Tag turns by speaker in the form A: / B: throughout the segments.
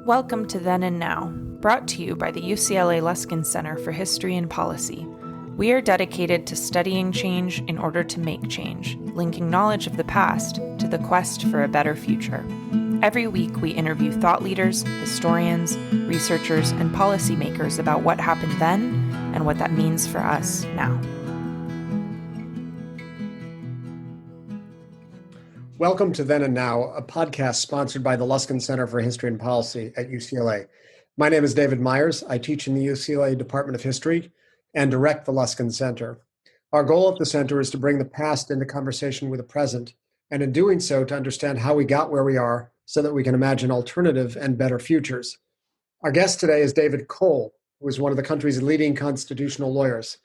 A: Welcome to Then and Now, brought to you by the UCLA Luskin Center for History and Policy. We are dedicated to studying change in order to make change, linking knowledge of the past to the quest for a better future. Every week, we interview thought leaders, historians, researchers, and policymakers about what happened then and what that means for us now.
B: Welcome to Then and Now, a podcast sponsored by the Luskin Center for History and Policy at UCLA. My name is David Myers. I teach in the UCLA Department of History and direct the Luskin Center. Our goal at the center is to bring the past into conversation with the present, and in doing so, to understand how we got where we are so that we can imagine alternative and better futures. Our guest today is David Cole, who is one of the country's leading constitutional lawyers.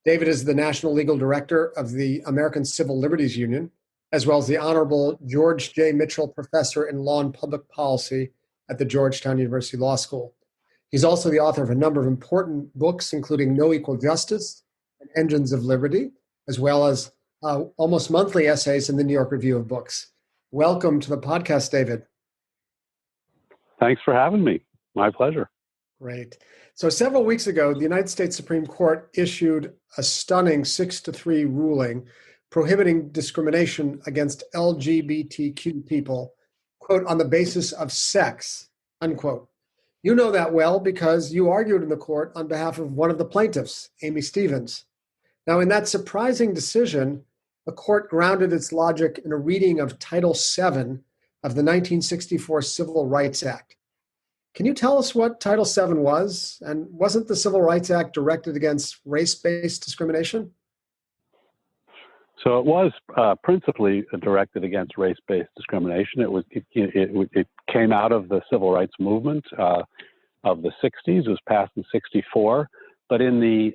B: David is the National Legal Director of the American Civil Liberties Union, as well as the Honorable George J. Mitchell Professor in Law and Public Policy at the Georgetown University Law School. He's also the author of a number of important books, including No Equal Justice and Engines of Liberty, as well as almost monthly essays in the New York Review of Books. Welcome to the podcast, David.
C: Thanks for having me. My pleasure.
B: Great. So several weeks ago, the United States Supreme Court issued a stunning 6-3 ruling prohibiting discrimination against LGBTQ people, quote, on the basis of sex, unquote. You know that well because you argued in the court on behalf of one of the plaintiffs, Amy Stevens. Now, in that surprising decision, the court grounded its logic in a reading of Title VII of the 1964 Civil Rights Act. Can you tell us what Title VII was? And wasn't the Civil Rights Act directed against race-based discrimination?
C: So it was principally directed against race-based discrimination. It came out of the civil rights movement of the 60s. It was passed in 64, but I believe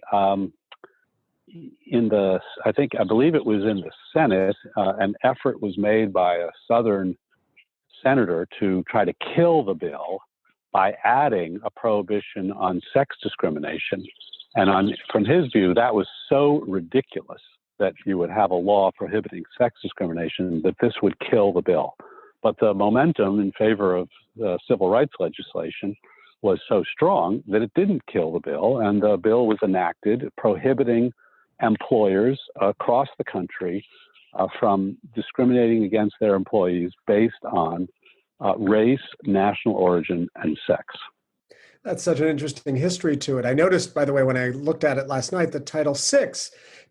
C: it was in the Senate, an effort was made by a Southern senator to try to kill the bill by adding a prohibition on sex discrimination. And from his view, that was so ridiculous that you would have a law prohibiting sex discrimination, that this would kill the bill. But the momentum in favor of civil rights legislation was so strong that it didn't kill the bill, and the bill was enacted prohibiting employers across the country from discriminating against their employees based on race, national origin, and sex.
B: That's such an interesting history to it. I noticed, by the way, when I looked at it last night, that Title VI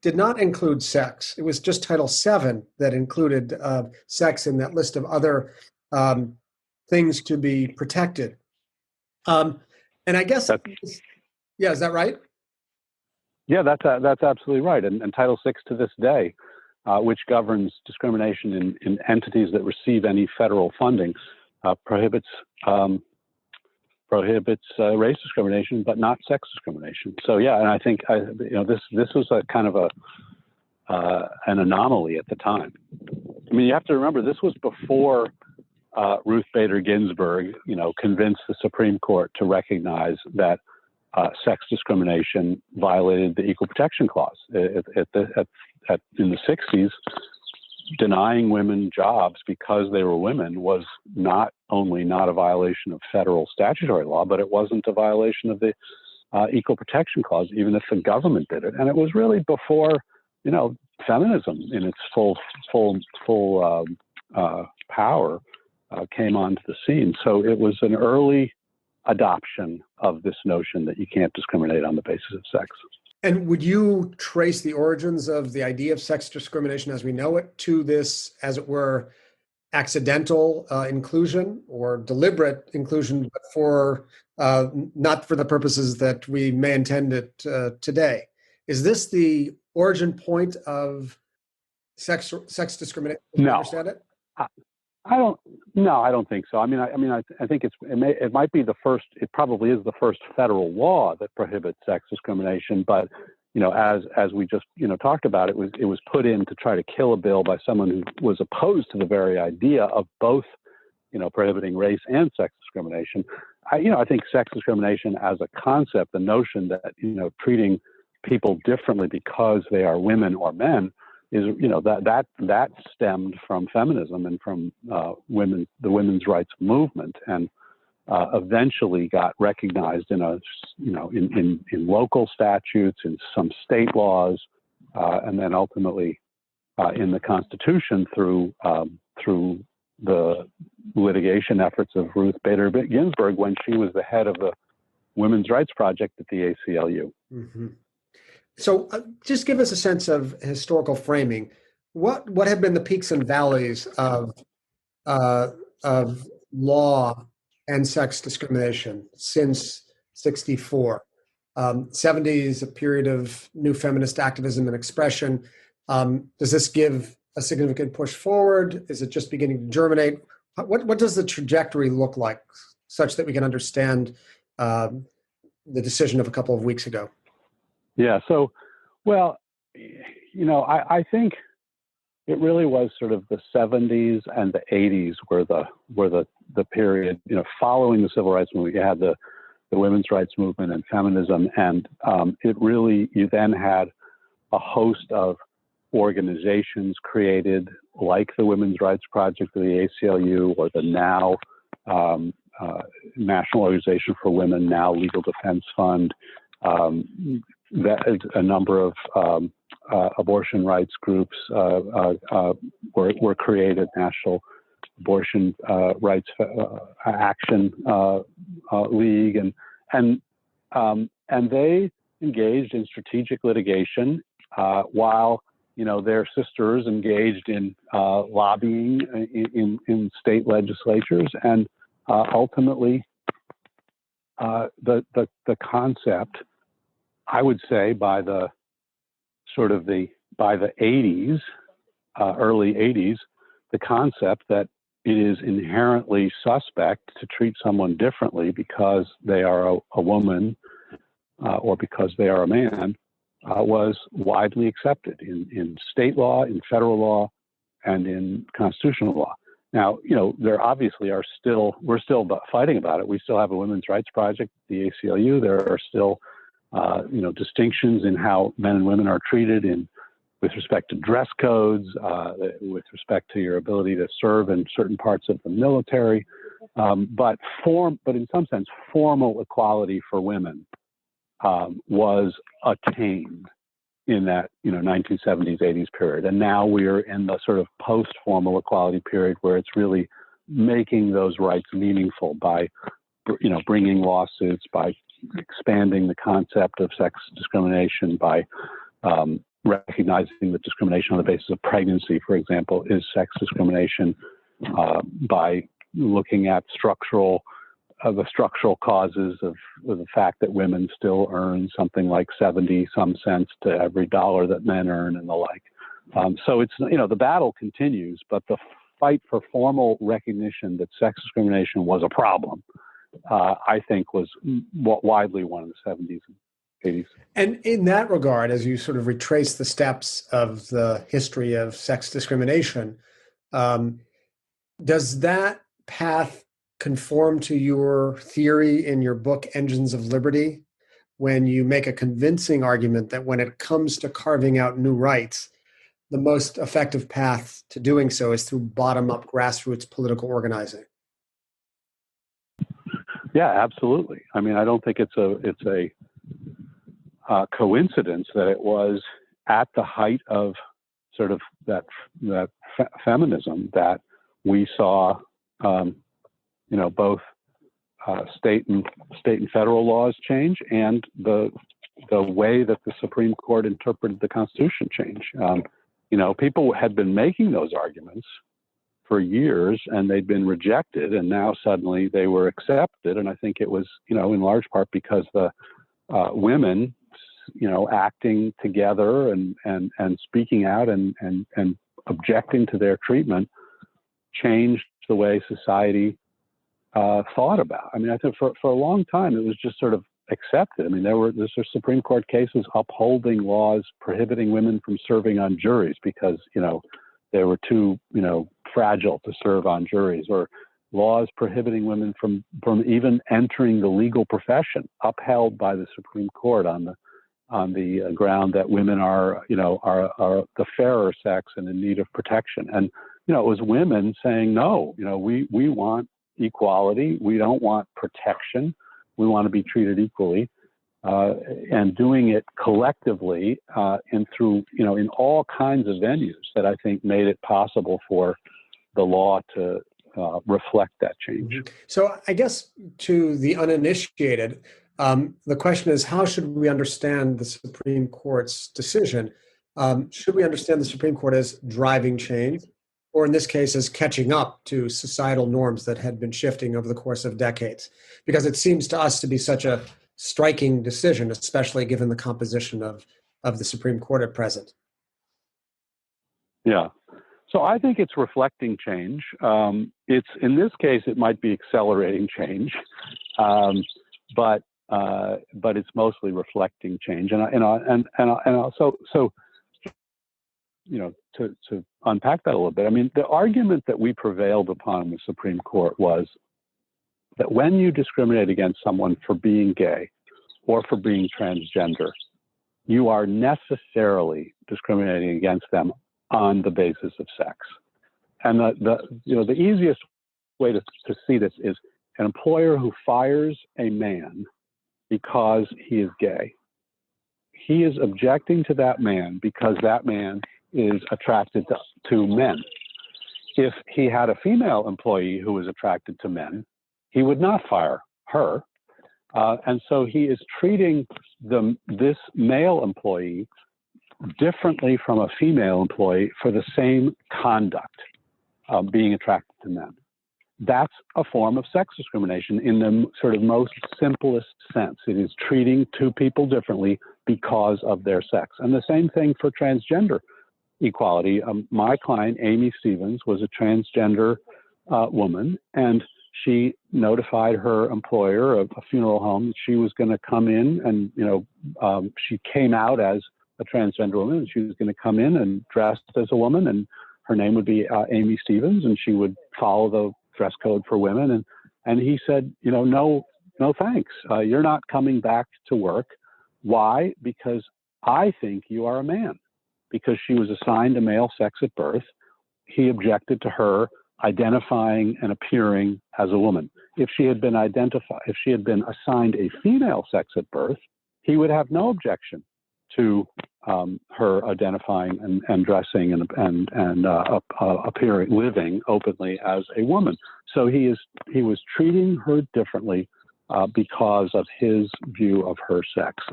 B: did not include sex. It was just Title VII that included sex in that list of other things to be protected. And I guess, yeah, is that right?
C: Yeah, that's absolutely right. And Title VI to this day, which governs discrimination in entities that receive any federal funding, prohibits race discrimination, but not sex discrimination. So yeah, and I think this was a kind of an anomaly at the time. I mean, you have to remember this was before Ruth Bader Ginsburg, convinced the Supreme Court to recognize that sex discrimination violated the Equal Protection Clause. In the 60s, denying women jobs because they were women was not only not a violation of federal statutory law, but it wasn't a violation of the Equal Protection Clause, even if the government did it. And it was really before, feminism in its full power came onto the scene. So it was an early adoption of this notion that you can't discriminate on the basis of sex.
B: And would you trace the origins of the idea of sex discrimination as we know it to this, as it were, accidental inclusion or deliberate inclusion, but for not for the purposes that we may intend it today? Is this the origin point of sex discrimination? Do you understand it?
C: I don't think so. I think it might be the first. It probably is the first federal law that prohibits sex discrimination. But as we just talked about, it was put in to try to kill a bill by someone who was opposed to the very idea of both, prohibiting race and sex discrimination. I think sex discrimination as a concept, the notion that treating people differently because they are women or men, is that stemmed from feminism and from the women's rights movement, and eventually got recognized in in local statutes, in some state laws, and then ultimately in the Constitution through the litigation efforts of Ruth Bader Ginsburg when she was the head of the Women's Rights Project at the ACLU.
B: Mm-hmm. So just give us a sense of historical framing. What have been the peaks and valleys of law and sex discrimination since 64? 70s, a period of new feminist activism and expression. Does this give a significant push forward? Is it just beginning to germinate? What does the trajectory look like such that we can understand the decision of a couple of weeks ago?
C: Yeah, so, well, I think it really was sort of the 70s and the 80s were the period, following the civil rights movement. You had the women's rights movement and feminism, and you then had a host of organizations created like the Women's Rights Project of the ACLU, or the now National Organization for Women, now Legal Defense Fund. That a number of abortion rights groups were created. National Abortion Rights Action League, and they engaged in strategic litigation while their sisters engaged in lobbying in state legislatures, and ultimately the concept, I would say, by the 80s, early 80s, the concept that it is inherently suspect to treat someone differently because they are a woman or because they are a man was widely accepted in state law, in federal law, and in constitutional law. Now, there obviously we're still fighting about it. We still have a Women's Rights Project, the ACLU. There are still distinctions in how men and women are treated with respect to dress codes, with respect to your ability to serve in certain parts of the military. But in some sense, formal equality for women was attained in that 1970s, 80s period. And now we're in the sort of post-formal equality period where it's really making those rights meaningful by bringing lawsuits, by expanding the concept of sex discrimination, by recognizing that discrimination on the basis of pregnancy, for example, is sex discrimination, by looking at the structural causes of the fact that women still earn something like 70-some cents to every dollar that men earn, and the like. So it's the battle continues, but the fight for formal recognition that sex discrimination was a problem, I think, was widely won in the 70s and 80s. And
B: in that regard, as you sort of retrace the steps of the history of sex discrimination, does that path conform to your theory in your book, Engines of Liberty, when you make a convincing argument that when it comes to carving out new rights, the most effective path to doing so is through bottom-up grassroots political organizing?
C: Yeah, absolutely. I mean, I don't think it's a coincidence that it was at the height of sort of that feminism that we saw, both state and federal laws change, and the way that the Supreme Court interpreted the Constitution change. People had been making those arguments for years, and they'd been rejected, and now suddenly they were accepted. And I think it was, in large part because the women, acting together and speaking out and objecting to their treatment changed the way society thought about. I mean, I think for a long time it was just sort of accepted. I mean, there's Supreme Court cases upholding laws prohibiting women from serving on juries because they were too fragile to serve on juries, or laws prohibiting women from even entering the legal profession, upheld by the Supreme Court on the ground that women are the fairer sex and in need of protection. And it was women saying no. We want equality. We don't want protection. We want to be treated equally, and doing it collectively and through, in all kinds of venues that I think made it possible for the law to reflect that change.
B: Mm-hmm. So I guess to the uninitiated, the question is, how should we understand the Supreme Court's decision? Should we understand the Supreme Court as driving change, or in this case, as catching up to societal norms that had been shifting over the course of decades? Because it seems to us to be such a striking decision, especially given the composition of the Supreme Court at present.
C: Yeah. So I think it's reflecting change. It's, in this case, it might be accelerating change, but it's mostly reflecting change. To unpack that a little bit, I mean, the argument that we prevailed upon in the Supreme Court was that when you discriminate against someone for being gay or for being transgender, you are necessarily discriminating against them on the basis of sex. And the easiest way to see this is an employer who fires a man because he is gay. He is objecting to that man because that man is attracted to men. If he had a female employee who was attracted to men, he would not fire her. And so he is treating this male employee differently from a female employee for the same conduct, being attracted to men. That's a form of sex discrimination in the sort of most simplest sense. It is treating two people differently because of their sex. And the same thing for transgender equality. My client, Amy Stevens, was a transgender woman, and she notified her employer, a funeral home, that she was going to come in and, she came out as a transgender woman, and she was going to come in and dressed as a woman, and her name would be Amy Stevens, and she would follow the dress code for women. And he said, no thanks. You're not coming back to work. Why? Because I think you are a man. Because she was assigned a male sex at birth, he objected to her identifying and appearing as a woman. If she had been assigned a female sex at birth, he would have no objection to her identifying and dressing and appearing, living openly as a woman. So he was treating her differently because of his view of her sex.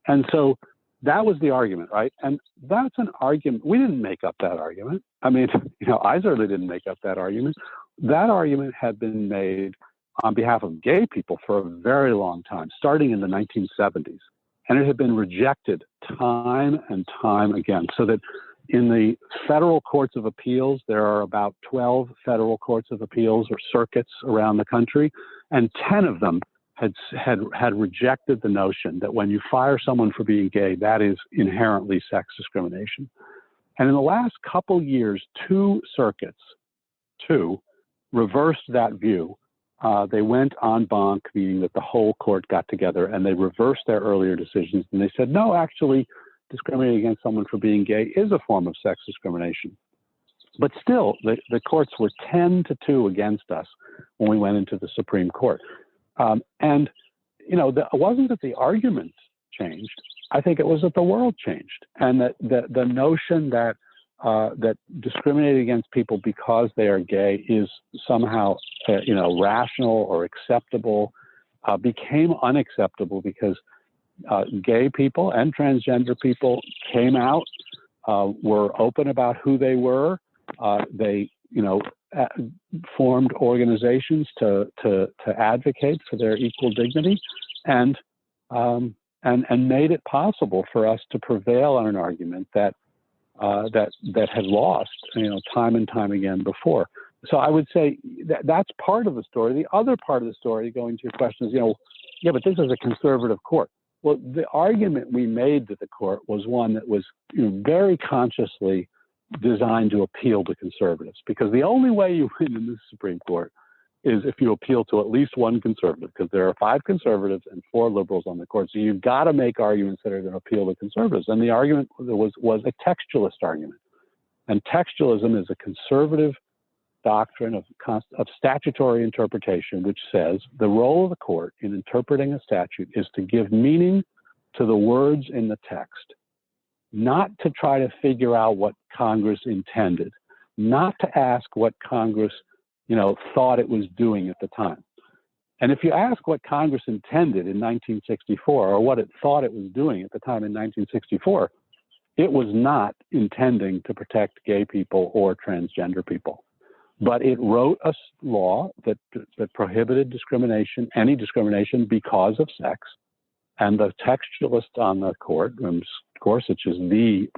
C: And so that was the argument, right? And that's an argument. We didn't make up that argument. I mean, I certainly didn't make up that argument. That argument had been made on behalf of gay people for a very long time, starting in the 1970s. And it had been rejected time and time again. So that in the federal courts of appeals, there are about 12 federal courts of appeals or circuits around the country, and 10 of them had rejected the notion that when you fire someone for being gay, that is inherently sex discrimination. And in the last couple years, two circuits reversed that view. They went en banc, meaning that the whole court got together and they reversed their earlier decisions. And they said, no, actually, discriminating against someone for being gay is a form of sex discrimination. But still, the courts were 10-2 against us when we went into the Supreme Court. It wasn't that the arguments changed. I think it was that the world changed, and that the notion that discriminating against people because they are gay is somehow, rational or acceptable, became unacceptable because gay people and transgender people came out, were open about who they were. They, formed organizations to advocate for their equal dignity, and made it possible for us to prevail on an argument that had lost, time and time again before. So I would say that's part of the story. The other part of the story, going to your question, is, but this is a conservative court. Well, the argument we made to the court was one that was very consciously designed to appeal to conservatives, because the only way you win in the Supreme Court is if you appeal to at least one conservative, because there are 5 conservatives and 4 liberals on the court. So you've got to make arguments that are going to appeal to conservatives. And the argument was a textualist argument. And textualism is a conservative doctrine of statutory interpretation, which says the role of the court in interpreting a statute is to give meaning to the words in the text, not to try to figure out what Congress intended, not to ask what Congress, thought it was doing at the time. And if you ask what Congress intended in 1964 or what it thought it was doing at the time in 1964, it was not intending to protect gay people or transgender people. But it wrote a law that prohibited discrimination, any discrimination because of sex. And the textualist on the court, Gorsuch is the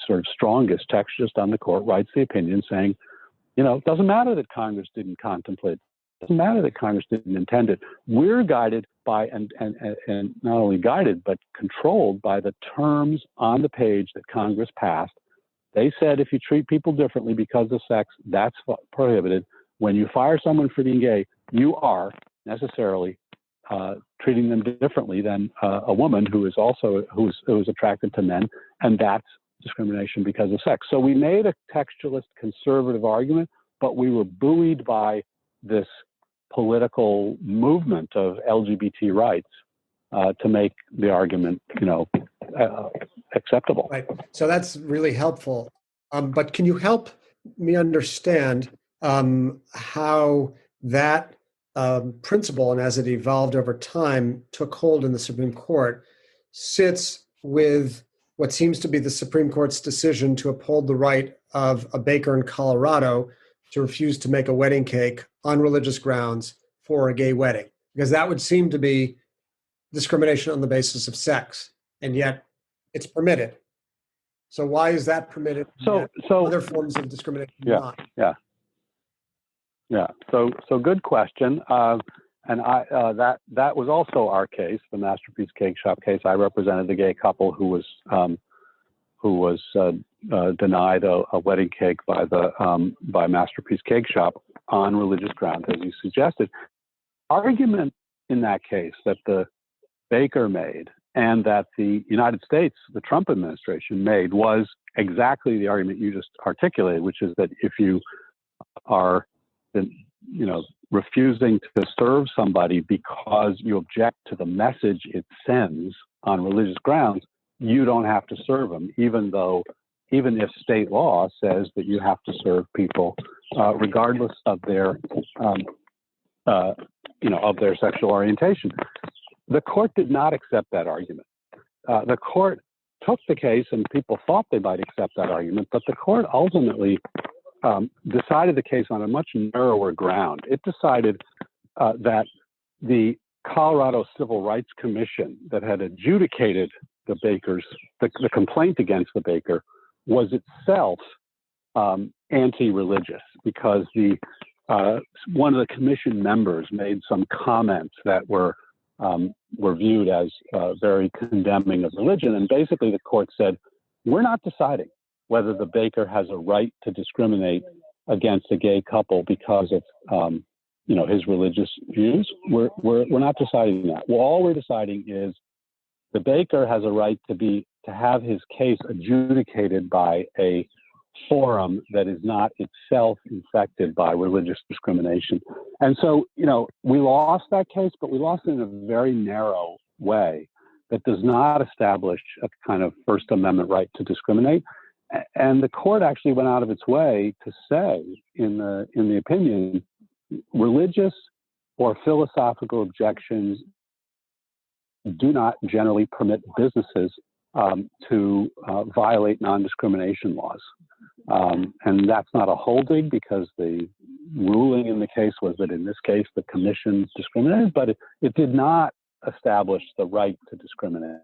C: sort of strongest textualist on the court, writes the opinion saying, it doesn't matter that Congress didn't contemplate. It doesn't matter that Congress didn't intend it. We're guided by, and not only guided, but controlled by the terms on the page that Congress passed. They said if you treat people differently because of sex, that's prohibited. When you fire someone for being gay, you are necessarily treating them differently than a woman who is attracted to men, and that's discrimination because of sex. So we made a textualist conservative argument, but we were buoyed by this political movement of LGBT rights to make the argument, acceptable.
B: Right. So that's really helpful. But can you help me understand how that principle, and as it evolved over time, took hold in the Supreme Court, sits with what seems to be the Supreme Court's decision to uphold the right of a baker in Colorado to refuse to make a wedding cake on religious grounds for a gay wedding? Because that would seem to be discrimination on the basis of sex, and yet it's permitted. So why is that permitted?
C: So
B: other forms of discrimination not?
C: Yeah. So good question. And that was also our case, the Masterpiece Cake Shop case. I represented the gay couple who was denied a wedding cake by Masterpiece Cake Shop on religious grounds, as you suggested. Argument in that case that the baker made and that the United States, the Trump administration made, was exactly the argument you just articulated, which is that if you are, refusing to serve somebody because you object to the message it sends on religious grounds, you don't have to serve them, even if state law says that you have to serve people regardless of their, of their sexual orientation. The court did not accept that argument. The court took the case, and people thought they might accept that argument, but the court ultimately decided the case on a much narrower ground. It decided that the Colorado Civil Rights Commission that had adjudicated the complaint against the baker was itself anti-religious, because one of the commission members made some comments that were viewed as very condemning of religion. And basically the court said, we're not deciding whether the baker has a right to discriminate against a gay couple because of his religious views. We're not deciding that. Well, all we're deciding is the baker has a right to have his case adjudicated by a forum that is not itself infected by religious discrimination. And so, we lost that case, but we lost it in a very narrow way that does not establish a kind of First Amendment right to discriminate. And the court actually went out of its way to say in the opinion, religious or philosophical objections do not generally permit businesses to violate non-discrimination laws. And that's not a holding, because the ruling in the case was that in this case, the commission discriminated, but it did not establish the right to discriminate.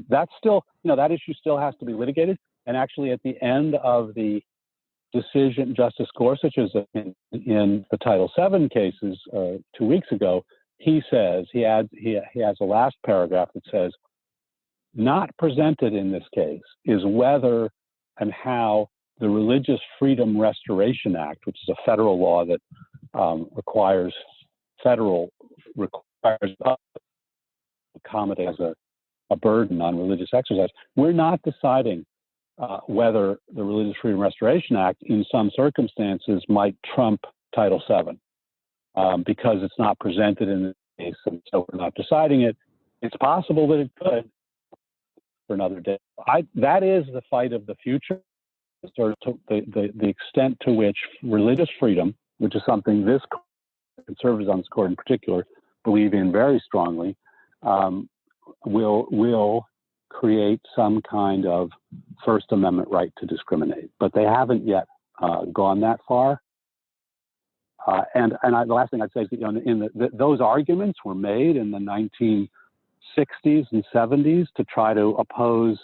C: That's still, that issue still has to be litigated. And actually at the end of the decision, Justice Gorsuch is in the Title VII cases 2 weeks ago, he says, he has a last paragraph that says, not presented in this case is whether and how the Religious Freedom Restoration Act, which is a federal law that requires accommodate as a burden on religious exercise. We're not deciding whether the Religious Freedom Restoration Act, in some circumstances, might trump Title VII because it's not presented in the case, and so we're not deciding it. It's possible that it could for another day. That is the fight of the future. Sort of the extent to which religious freedom, which is something this conservatives on this court in particular believe in very strongly, will create some kind of First Amendment right to discriminate. But they haven't yet gone that far. The last thing I'd say is that those arguments were made in the 1960s and 70s to try to oppose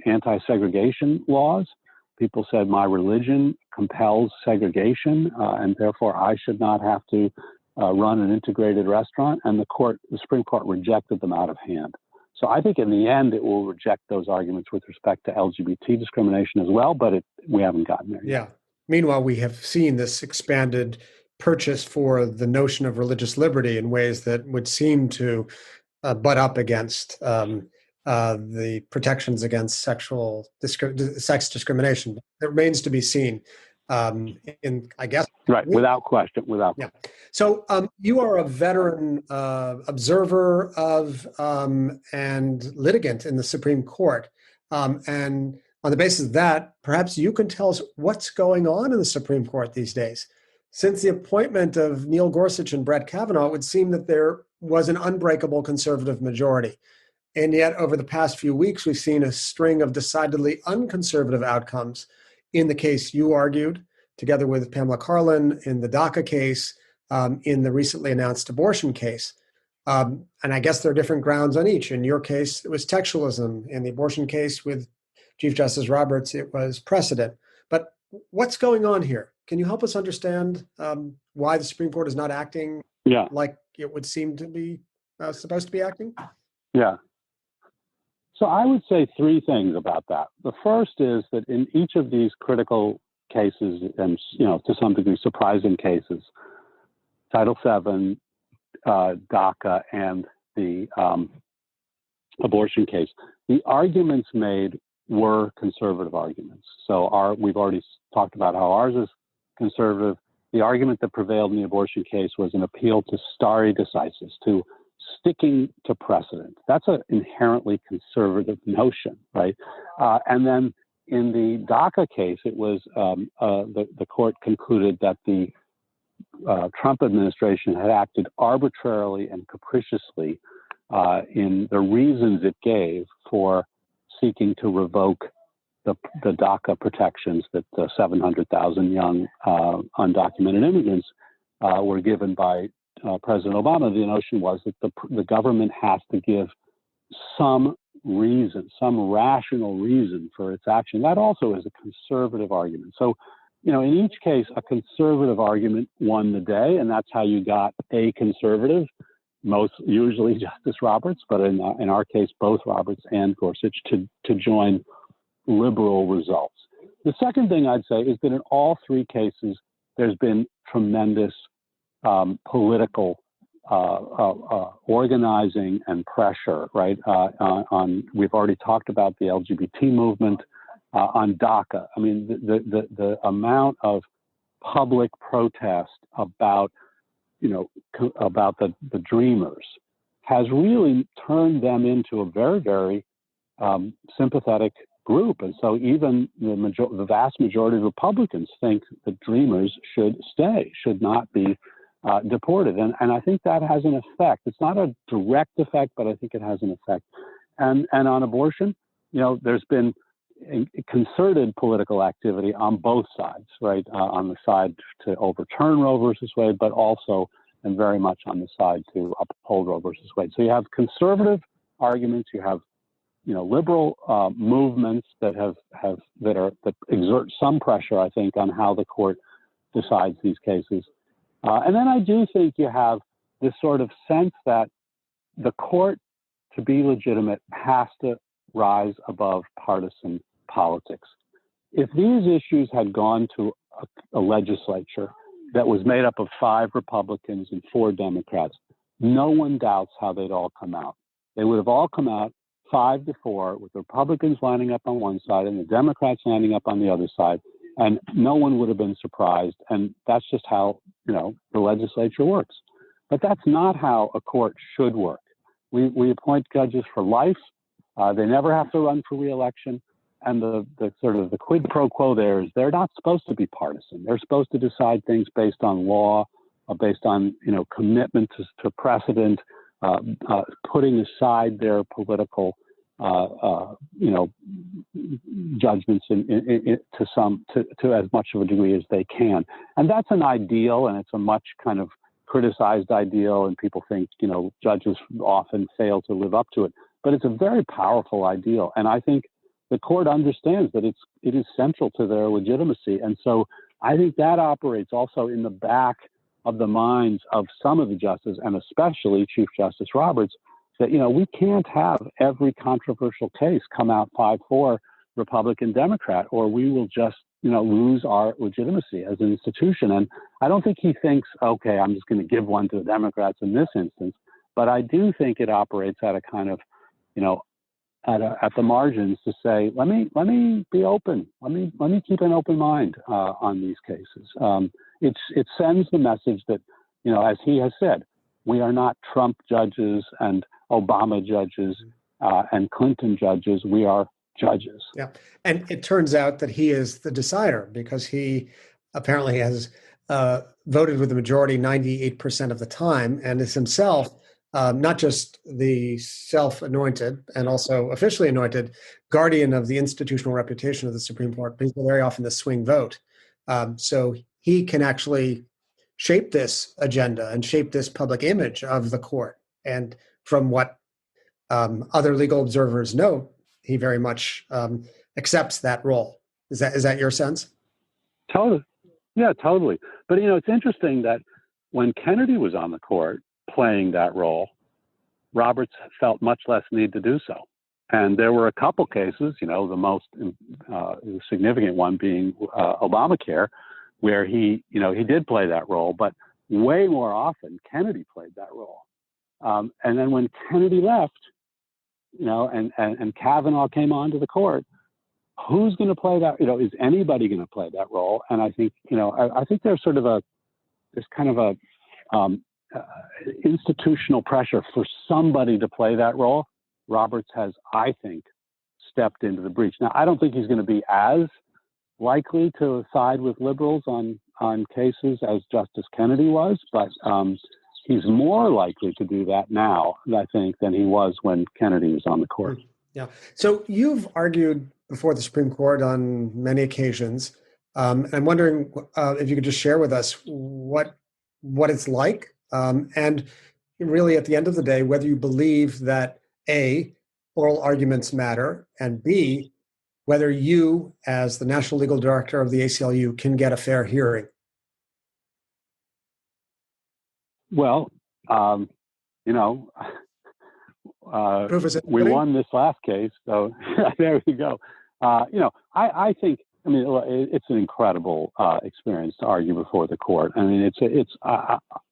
C: anti-segregation laws. People said my religion compels segregation, and therefore I should not have to run an integrated restaurant. And the Supreme Court rejected them out of hand. So I think in the end it will reject those arguments with respect to LGBT discrimination as well, but we haven't gotten there yet.
B: Yeah. Meanwhile, we have seen this expanded purchase for the notion of religious liberty in ways that would seem to butt up against the protections against sex discrimination. It remains to be seen. I guess.
C: Right, without question,
B: Yeah. So you are a veteran observer of and litigant in the Supreme Court. And on the basis of that, perhaps you can tell us what's going on in the Supreme Court these days. Since the appointment of Neil Gorsuch and Brett Kavanaugh, it would seem that there was an unbreakable conservative majority. And yet, over the past few weeks, we've seen a string of decidedly unconservative outcomes in the case you argued, together with Pamela Karlan, in the DACA case, in the recently announced abortion case. And I guess there are different grounds on each. In your case, it was textualism. In the abortion case with Chief Justice Roberts, it was precedent. But what's going on here? Can you help us understand why the Supreme Court is not acting like it would seem to be supposed to be acting?
C: Yeah. So I would say three things about that. The first is that in each of these critical cases, and to some degree surprising cases, Title VII, DACA, and the abortion case, the arguments made were conservative arguments. So we've already talked about how ours is conservative. The argument that prevailed in the abortion case was an appeal to stare decisis, to sticking to precedent. That's an inherently conservative notion, right? And then in the DACA case, it was the court concluded that the Trump administration had acted arbitrarily and capriciously in the reasons it gave for seeking to revoke the DACA protections that the 700,000 young undocumented immigrants were given by President Obama. The notion was that the government has to give some reason, some rational reason for its action. That also is a conservative argument. So, in each case, a conservative argument won the day, and that's how you got a conservative, usually Justice Roberts, but in our case, both Roberts and Gorsuch to join liberal results. The second thing I'd say is that in all three cases, there's been tremendous political organizing and pressure, right? We've already talked about the LGBT movement on DACA. I mean, the amount of public protest about the Dreamers has really turned them into a very, very sympathetic group. And so even the vast majority of Republicans think that Dreamers should stay, should not be deported. And I think that has an effect. It's not a direct effect, but I think it has an effect. And on abortion, there's been concerted political activity on both sides, right? On the side to overturn Roe versus Wade, but also and very much on the side to uphold Roe versus Wade. So you have conservative arguments, you have liberal movements that exert some pressure, I think, on how the court decides these cases. And then I do think you have this sort of sense that the court, to be legitimate, has to rise above partisan politics. If these issues had gone to a legislature that was made up of 5 Republicans and 4 Democrats, no one doubts how they'd all come out. They would have all come out 5-4 with the Republicans lining up on one side and the Democrats lining up on the other side, and no one would have been surprised. And that's just how, the legislature works. But that's not how a court should work. We appoint judges for life. They never have to run for re-election. And the sort of the quid pro quo there is they're not supposed to be partisan. They're supposed to decide things based on law, based on, commitment to precedent, putting aside their political, judgments to as much of a degree as they can. And that's an ideal, and it's a much kind of criticized ideal, and people think, judges often fail to live up to it. But it's a very powerful ideal, and I think the court understands that it is central to their legitimacy. And so I think that operates also in the back of the minds of some of the justices, and especially Chief Justice Roberts, that, we can't have every controversial case come out 5-4 Republican Democrat, or we will just, lose our legitimacy as an institution. And I don't think he thinks, okay, I'm just going to give one to the Democrats in this instance. But I do think it operates at a kind of, at the margins to say, let me be open. Let me keep an open mind on these cases. It sends the message that, as he has said, we are not Trump judges and Obama judges and Clinton judges. We are judges.
B: Yeah. And it turns out that he is the decider, because he apparently has voted with the majority 98% of the time, and is himself not just the self-anointed and also officially anointed guardian of the institutional reputation of the Supreme Court, but he's very often the swing vote. So he can actually shape this agenda and shape this public image of the court. And from what other legal observers note, he very much accepts that role. Is that your sense?
C: Totally. Yeah, totally. But, it's interesting that when Kennedy was on the court playing that role, Roberts felt much less need to do so. And there were a couple cases, the most significant one being Obamacare, where he did play that role, but way more often Kennedy played that role. And then when Kennedy left, and Kavanaugh came onto the court, who's going to play that? Is anybody going to play that role? And I think, I think there's kind of a institutional pressure for somebody to play that role. Roberts has, I think, stepped into the breach. Now, I don't think he's going to be as likely to side with liberals on cases as Justice Kennedy was, but he's more likely to do that now, I think, than he was when Kennedy was on the court.
B: Yeah. So you've argued before the Supreme Court on many occasions. I'm wondering if you could just share with us what it's like, and really at the end of the day, whether you believe that A, oral arguments matter, and B, whether you, as the National Legal Director of the ACLU, can get a fair hearing.
C: Well, we won this last case, so there you go. I think, it's an incredible experience to argue before the court. I mean,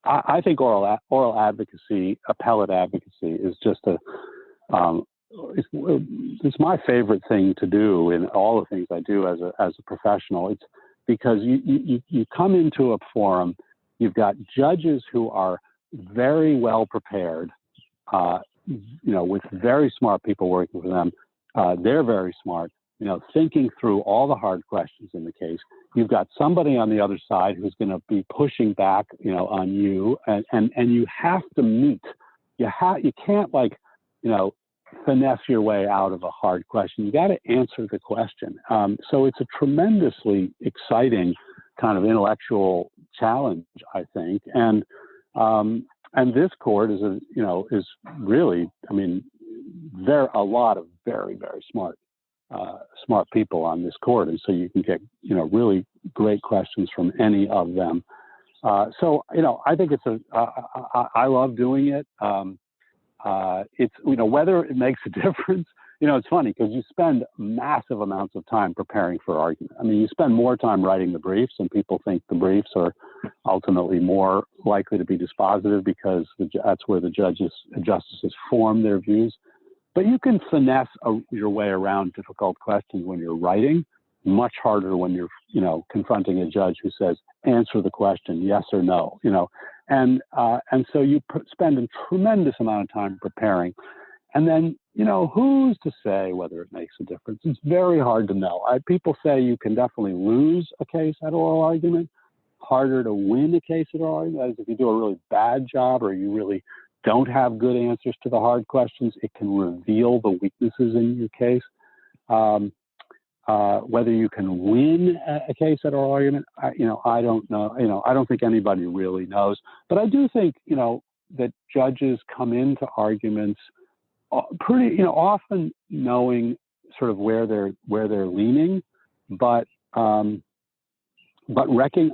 C: I think oral advocacy, appellate advocacy, is just it's my favorite thing to do in all the things I do as a professional. It's because you come into a forum, you've got judges who are very well prepared, with very smart people working for them. They're very smart, thinking through all the hard questions in the case. You've got somebody on the other side who's going to be pushing back, on you, and you have to meet. You can't finesse your way out of a hard question. You got to answer the question. So it's a tremendously exciting kind of intellectual challenge, I think. And this court is really, there are a lot of very, very smart people on this court. And so you can get, really great questions from any of them. So, I think I love doing it. It's, whether it makes a difference, it's funny because you spend massive amounts of time preparing for argument. You spend more time writing the briefs, and people think the briefs are ultimately more likely to be dispositive because that's where the justices form their views. But you can finesse your way around difficult questions when you're writing. Much harder when you're, confronting a judge who says, answer the question, yes or no, and so you spend a tremendous amount of time preparing. And then, who's to say whether it makes a difference? It's very hard to know. People say you can definitely lose a case at oral argument, harder to win a case at oral argument. That is, if you do a really bad job or you really don't have good answers to the hard questions, it can reveal the weaknesses in your case. Whether you can win a case at oral argument, I don't know. I don't think anybody really knows. But I do think, that judges come into arguments pretty, often knowing sort of where they're leaning, but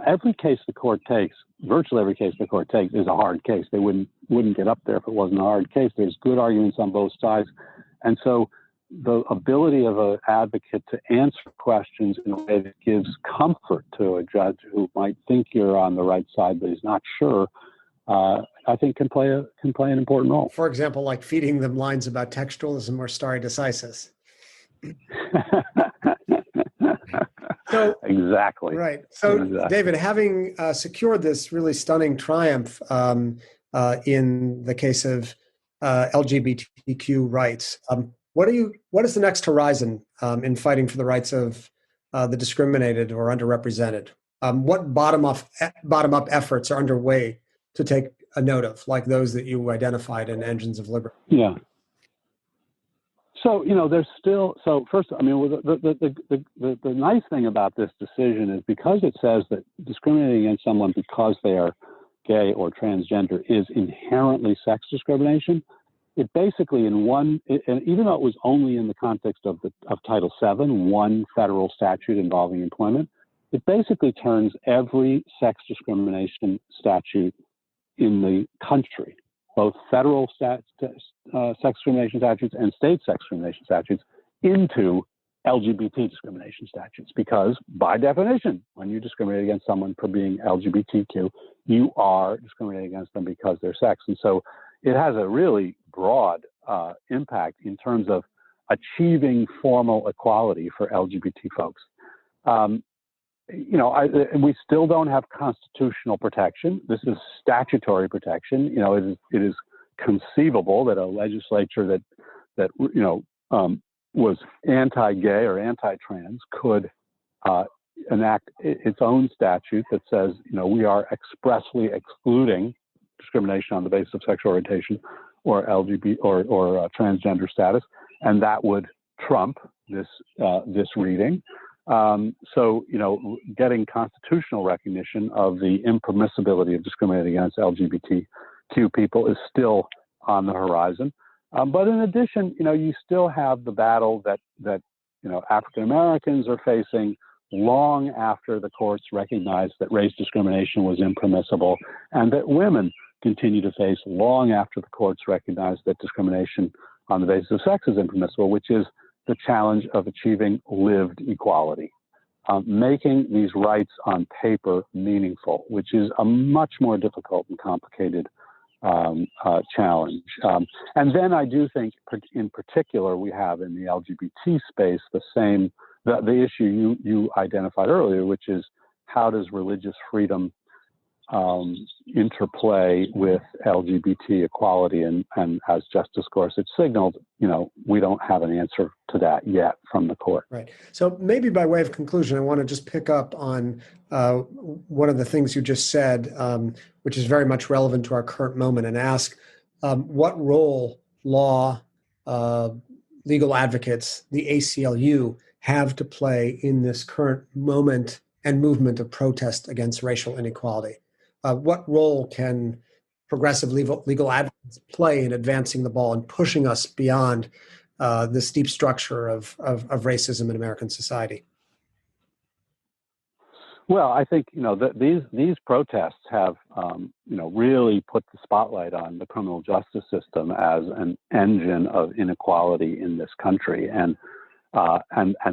C: every case the court takes, virtually every case the court takes, is a hard case. They wouldn't get up there if it wasn't a hard case. There's good arguments on both sides, and so the ability of an advocate to answer questions in a way that gives comfort to a judge who might think you're on the right side but is not sure, I think can play an important role.
B: For example, like feeding them lines about textualism or stare decisis. So,
C: exactly.
B: Right. So,
C: exactly.
B: David, having secured this really stunning triumph in the case of LGBTQ rights, what is the next horizon in fighting for the rights of the discriminated or underrepresented? What bottom up efforts are underway to take a note of, like those that you identified in Engines of Liberty?
C: Yeah. So, there's still, first, the nice thing about this decision is because it says that discriminating against someone because they are gay or transgender is inherently sex discrimination. It basically, and even though it was only in the context of Title VII, one federal statute involving employment, it basically turns every sex discrimination statute in the country, both federal sex discrimination statutes and state sex discrimination statutes, into LGBT discrimination statutes. Because by definition, when you discriminate against someone for being LGBTQ, you are discriminating against them because they're sex. And so it has a really broad impact in terms of achieving formal equality for LGBT folks. We still don't have constitutional protection. This is statutory protection. It is conceivable that a legislature that was anti-gay or anti-trans could enact its own statute that says, we are expressly excluding discrimination on the basis of sexual orientation or LGBT or transgender status, and that would trump this reading. So, getting constitutional recognition of the impermissibility of discriminating against LGBTQ people is still on the horizon. But in addition, you still have the battle that African Americans are facing long after the courts recognized that race discrimination was impermissible, and that women continue to face long after the courts recognized that discrimination on the basis of sex is impermissible, which is the challenge of achieving lived equality, making these rights on paper meaningful, which is a much more difficult and complicated challenge. And then I do think, in particular, we have in the LGBT space the issue you identified earlier, which is how does religious freedom interplay with LGBT equality, and as Justice Gorsuch signaled, we don't have an answer to that yet from the court.
B: Right. So maybe by way of conclusion, I want to just pick up on one of the things you just said, which is very much relevant to our current moment, and ask what role law, legal advocates, the ACLU have to play in this current moment and movement of protest against racial inequality. What role can progressive legal advocates play in advancing the ball and pushing us beyond this deep structure of racism in American society?
C: Well, I think these protests have really put the spotlight on the criminal justice system as an engine of inequality in this country, and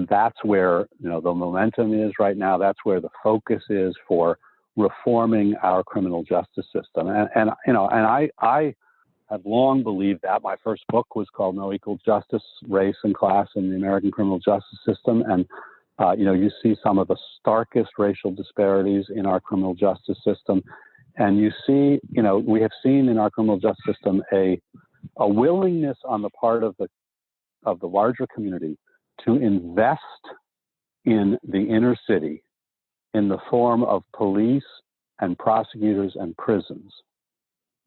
C: that's where the momentum is right now. That's where the focus is for reforming our criminal justice system. And I have long believed that. My first book was called No Equal Justice, Race and Class in the American Criminal Justice System. And, you see some of the starkest racial disparities in our criminal justice system. And you see, we have seen in our criminal justice system a willingness on the part of the larger community to invest in the inner city in the form of police and prosecutors and prisons,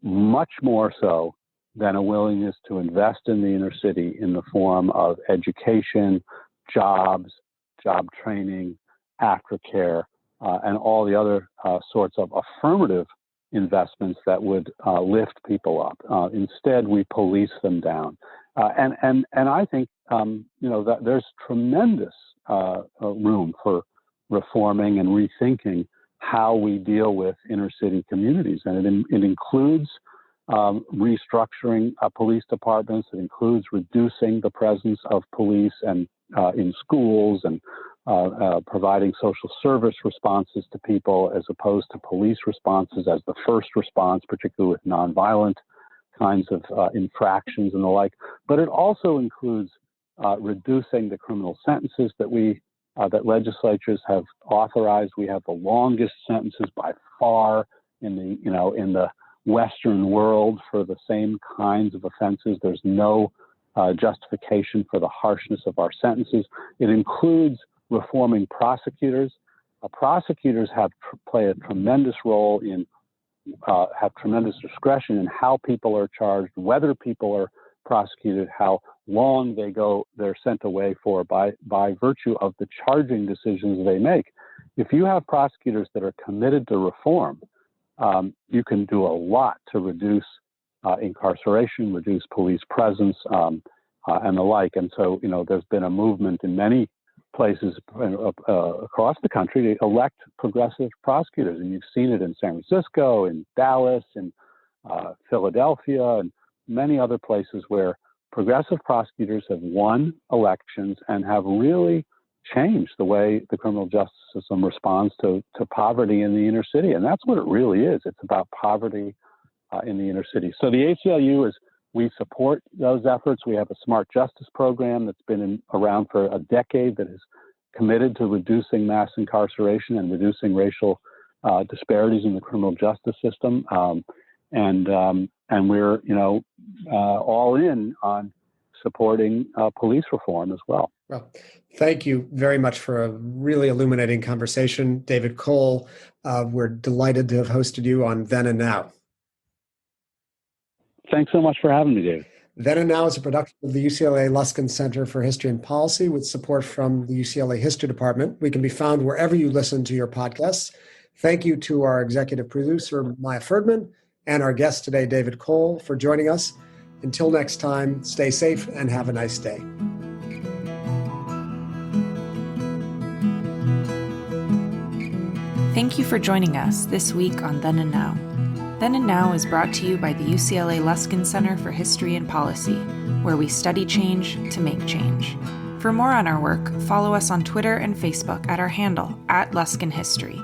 C: much more so than a willingness to invest in the inner city in the form of education, jobs, job training, aftercare, and all the other sorts of affirmative investments that would lift people up. Instead, we police them down. And I think, that there's tremendous room for reforming and rethinking how we deal with inner city communities. And it includes restructuring police departments. It includes reducing the presence of police and in schools and providing social service responses to people as opposed to police responses as the first response, particularly with nonviolent kinds of infractions and the like. But it also includes reducing the criminal sentences that legislatures have authorized. We have the longest sentences by far in the Western world for the same kinds of offenses. There's no justification for the harshness of our sentences. It includes reforming prosecutors. Prosecutors play a tremendous role in have tremendous discretion in how people are charged, whether people are prosecuted, how long they're sent away for by virtue of the charging decisions they make. If you have prosecutors that are committed to reform, you can do a lot to reduce incarceration, reduce police presence, and the like. And so, there's been a movement in many places across the country to elect progressive prosecutors. And you've seen it in San Francisco, in Dallas, in Philadelphia, and many other places where progressive prosecutors have won elections and have really changed the way the criminal justice system responds to poverty in the inner city. And that's what it really is. It's about poverty in the inner city. So the ACLU we support those efforts. We have a smart justice program that's been around for a decade that is committed to reducing mass incarceration and reducing racial disparities in the criminal justice system. And we're, all in on supporting police reform as well.
B: Well, thank you very much for a really illuminating conversation, David Cole. We're delighted to have hosted you on Then and Now.
C: Thanks so much for having me, David.
B: Then and Now is a production of the UCLA Luskin Center for History and Policy with support from the UCLA History Department. We can be found wherever you listen to your podcasts. Thank you to our executive producer, Maya Ferdman, and our guest today, David Cole, for joining us. Until next time, stay safe and have a nice day.
A: Thank you for joining us this week on Then and Now. Then and Now is brought to you by the UCLA Luskin Center for History and Policy, where we study change to make change. For more on our work, follow us on Twitter and Facebook at our handle, @LuskinHistory.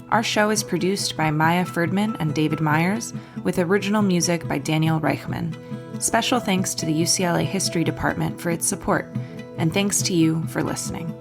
A: Our show is produced by Maya Ferdman and David Myers, with original music by Daniel Reichman. Special thanks to the UCLA History Department for its support, and thanks to you for listening.